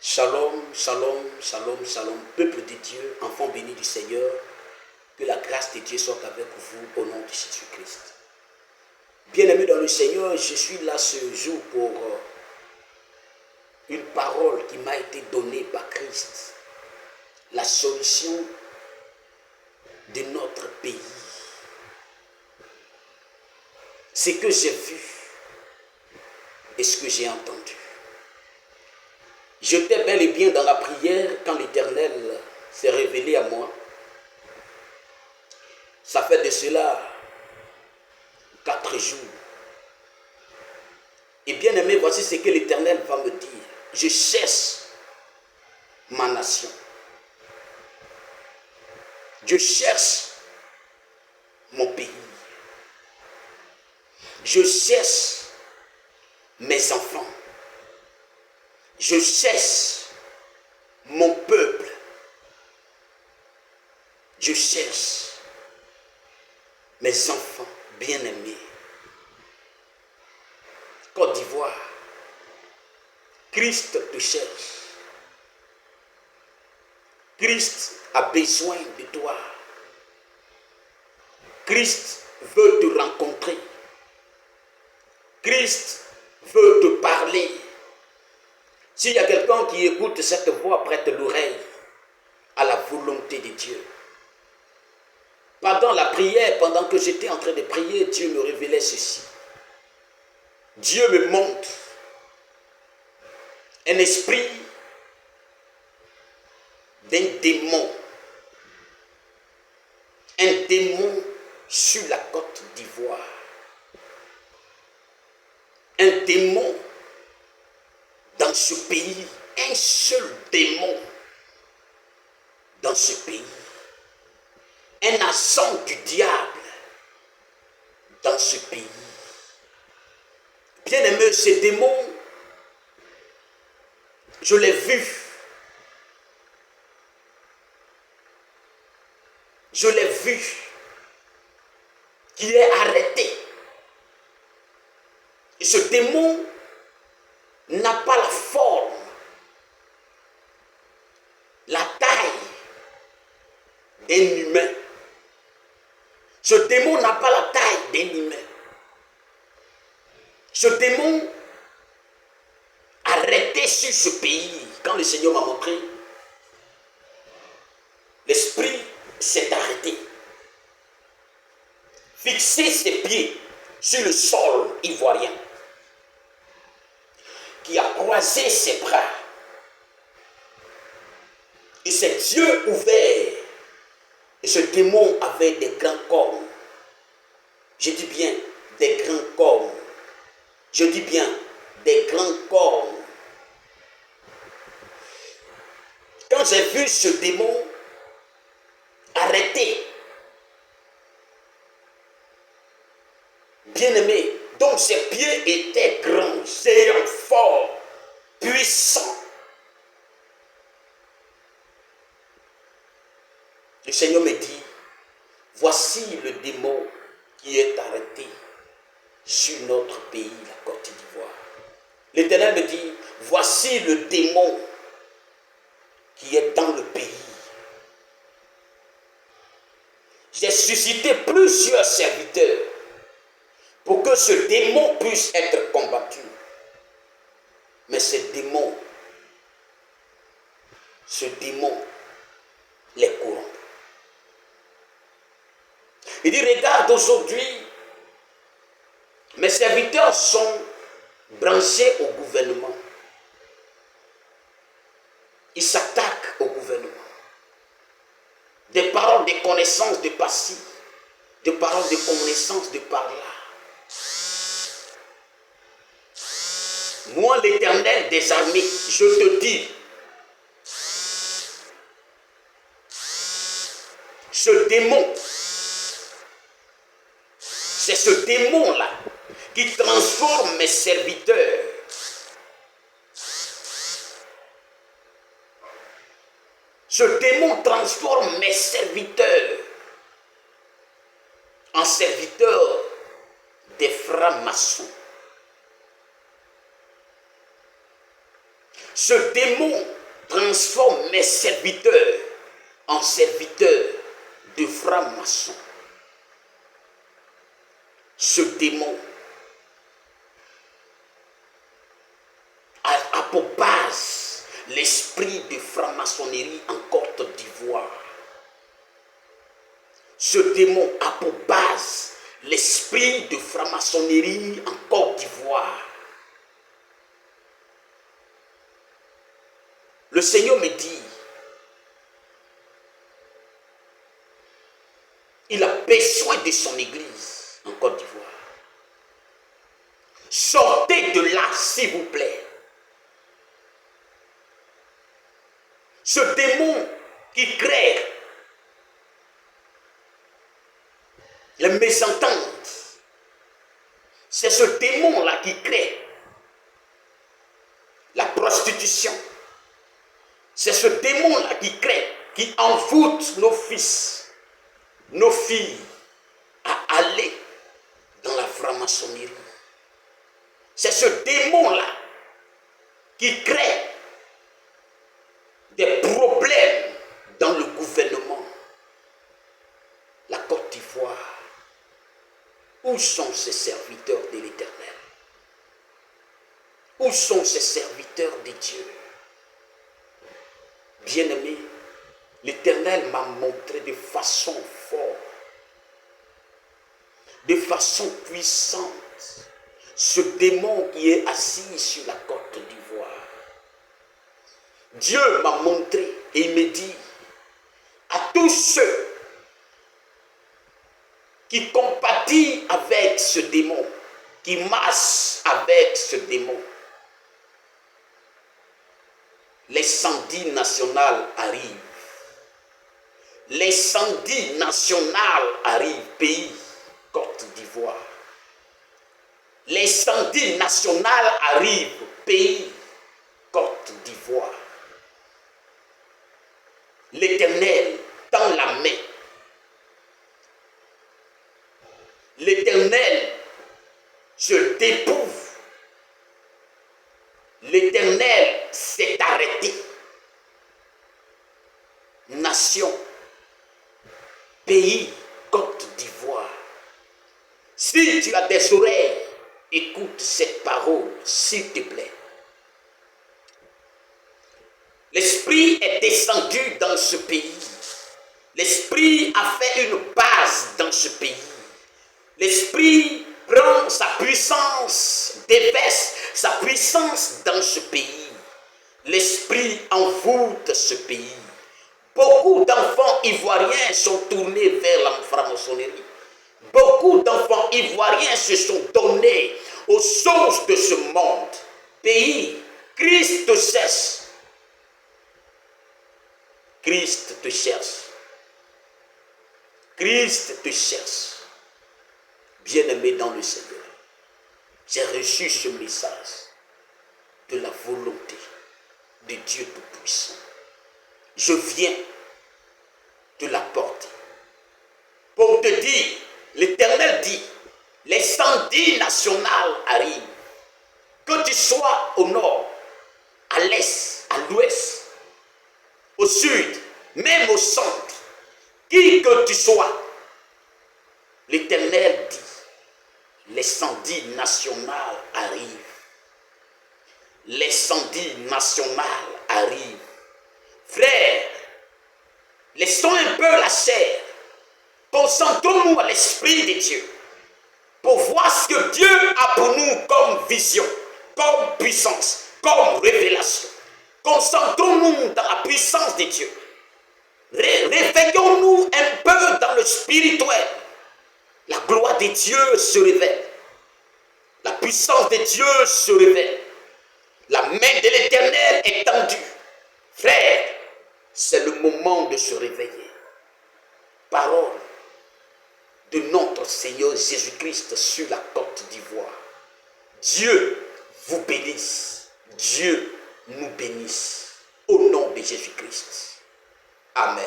Shalom, shalom, shalom, shalom, peuple de Dieu, enfants bénis du Seigneur, que la grâce de Dieu soit avec vous au nom de Jésus-Christ. Bien-aimés dans le Seigneur, je suis là ce jour pour une parole qui m'a été donnée par Christ, la solution de notre pays. Ce que j'ai vu et ce que j'ai entendu. J'étais bel et bien dans la prière quand l'Éternel s'est révélé à moi. Ça fait de cela 4 jours. Et bien aimé, voici ce que l'Éternel va me dire. Je cherche ma nation. Je cherche mon pays. Je cherche mes enfants. Je cherche mon peuple. Je cherche mes enfants bien-aimés. Côte d'Ivoire, Christ te cherche. Christ a besoin de toi. Christ veut te rencontrer. Christ veut te parler. S'il y a quelqu'un qui écoute cette voix, prête l'oreille à la volonté de Dieu. Pendant la prière, pendant que j'étais en train de prier, Dieu me révélait ceci. Dieu me montre un esprit d'un démon. Un démon sur la côte d'Ivoire. Un démon dans ce pays. Un seul démon dans ce pays. Un agent du diable dans ce pays. Bien-aimé, ce démon, je l'ai vu. Je l'ai vu. Qui est arrêté. Et ce démon n'a pas la forme, la taille d'un humain. Ce démon n'a pas la taille d'un humain. Ce démon arrêté sur ce pays, quand le Seigneur m'a montré, l'esprit s'est arrêté. Fixer ses pieds sur le sol ivoirien, qui a croisé ses bras. Et ses yeux ouverts. Et ce démon avait des grands cornes. Je dis bien des grands cornes. Je dis bien des grands cornes. Quand j'ai vu ce démon arrêté, bien-aimé, donc ses pieds étaient grands, géants, forts, puissants. Le Seigneur me dit, voici le démon qui est arrêté sur notre pays, la Côte d'Ivoire. L'Éternel me dit, voici le démon qui est dans le pays. J'ai suscité plusieurs serviteurs pour que ce démon puisse être combattu. Mais ce démon les corrompt. Il dit, regarde aujourd'hui, mes serviteurs sont branchés au gouvernement. Ils s'attaquent au gouvernement. Des paroles de connaissance de par-ci, des paroles de connaissance de par-là. Moi, l'Éternel des armées, je te dis, ce démon, c'est ce démon-là qui transforme mes serviteurs Ce démon transforme mes serviteurs en serviteurs des francs-maçons. Ce démon transforme mes serviteurs en serviteurs de francs-maçons. Ce démon a pour base l'esprit de franc-maçonnerie en Côte d'Ivoire. Ce démon a pour base l'esprit de franc-maçonnerie en Côte d'Ivoire. Le Seigneur me dit, il a besoin de son église en Côte d'Ivoire. Sortez de là, s'il vous plaît. Ce démon qui crée les mésententes, c'est ce démon-là qui crée la prostitution. C'est ce démon-là qui crée, qui envoûte nos fils, nos filles à aller dans la franc-maçonnerie. C'est ce démon-là qui crée des problèmes dans le gouvernement. La Côte d'Ivoire, où sont ces serviteurs de l'Éternel? Où sont ces serviteurs de Dieu? Bien-aimé, l'Éternel m'a montré de façon forte, de façon puissante, ce démon qui est assis sur la Côte d'Ivoire. Dieu m'a montré et il me dit à tous ceux qui compatissent avec ce démon, qui marchent avec ce démon, l'incendie national arrive. L'incendie national arrive, pays Côte d'Ivoire. L'incendie national arrive, pays Côte d'Ivoire. L'Éternel tend la main. L'Éternel se dépouve. L'Éternel s'est arrêté. Nation, pays, Côte d'Ivoire. Si tu as des oreilles, écoute cette parole, s'il te plaît. L'Esprit est descendu dans ce pays. L'Esprit a fait une base dans ce pays. L'Esprit prend sa puissance, déverse sa puissance dans ce pays. L'Esprit envoûte ce pays. Beaucoup d'enfants ivoiriens sont tournés vers la franc-maçonnerie. Beaucoup d'enfants ivoiriens se sont donnés aux choses de ce monde. Pays, Christ te cherche. Christ te cherche. Christ te cherche. Bien-aimé dans le Seigneur, j'ai reçu ce message de la volonté de Dieu Tout-Puissant. Je viens te l'apporter pour te dire, l'Éternel dit, l'incendie national arrive. Que tu sois au nord, à l'est, à l'ouest, au sud, même au centre, qui que tu sois, l'Éternel dit, l'incendie national arrive. L'incendie national arrive. Frères, laissons un peu la chair. Concentrons-nous à l'Esprit de Dieu pour voir ce que Dieu a pour nous comme vision, comme puissance, comme révélation. Concentrons-nous dans la puissance de Dieu. Réveillons-nous un peu dans le spirituel. La gloire de Dieu se révèle. La puissance de Dieu se révèle. La main de l'Éternel est tendue. Frère, c'est le moment de se réveiller. Parole de notre Seigneur Jésus-Christ sur la Côte d'Ivoire. Dieu vous bénisse. Dieu nous bénisse. Au nom de Jésus-Christ. Amen.